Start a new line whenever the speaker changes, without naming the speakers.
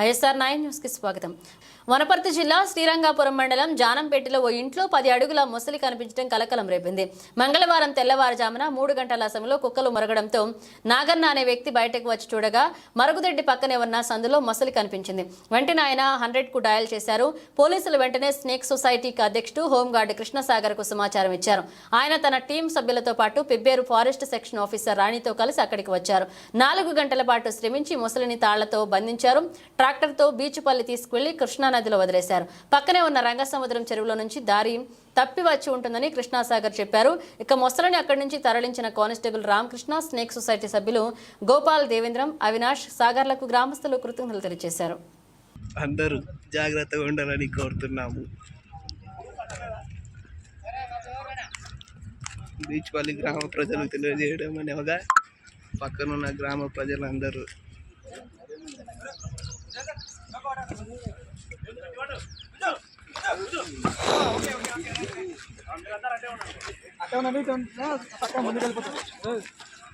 వైఎస్ఆర్9 న్యూస్కి స్వాగతం. వనపర్తి జిల్లా శ్రీరంగాపురం మండలం జానంపేటలో ఓ ఇంట్లో 10 అడుగుల మొసలి కనిపించడం కలకలం రేపింది. మంగళవారం తెల్లవారుజామున 3 గంటల సమయంలో కుక్కలు మొరగడంతో నాగన్న అనే వ్యక్తి బయటకు వచ్చి చూడగా మరుగుదొడ్డి పక్కనే ఉన్న సందులో మొసలి కనిపించింది. వెంటనే ఆయన 100కు డయల్ చేశారు. పోలీసులు వెంటనే స్నేక్ సొసైటీకి అధ్యక్షుడు హోంగార్డు కృష్ణసాగర్కు సమాచారం ఇచ్చారు. ఆయన తన టీం సభ్యులతో పాటు పెబ్బేరు ఫారెస్ట్ సెక్షన్ ఆఫీసర్ రాణితో కలిసి అక్కడికి వచ్చారు. 4 గంటల పాటు శ్రమించి మొసలిని తాళ్లతో బంధించారు. ట్రాక్టర్తో బీచుపల్లి తీసుకువెళ్లి కృష్ణా నదిలో వదిలేశారు. పక్కనే ఉన్న రంగసముద్రం చెరువులో నుంచి దారి తప్పి వచ్చి ఉంటుందని కృష్ణసాగర్ చెప్పారు. ఇక మొసలిని అక్కడి నుంచి తరలించిన కానిస్టేబుల్ రామకృష్ణ, స్నేక్ సొసైటీ సభ్యులు గోపాల్, దేవేంద్రం, అవినాష్, సాగర్లకు గ్రామస్తులు కృతజ్ఞతలు తెలియజేశారు.
అందరూ జాగ్రత్తగా ఉండాలని కోరుతున్నాము. బీచ్పల్లి గ్రామ ప్రజలకు తెలియజేయడం అనేవగా పక్కనున్న గ్రామ ప్రజలందరూ
అట్టే ఉన్నది పక్కన ముందుకు వెళ్ళిపోతారు.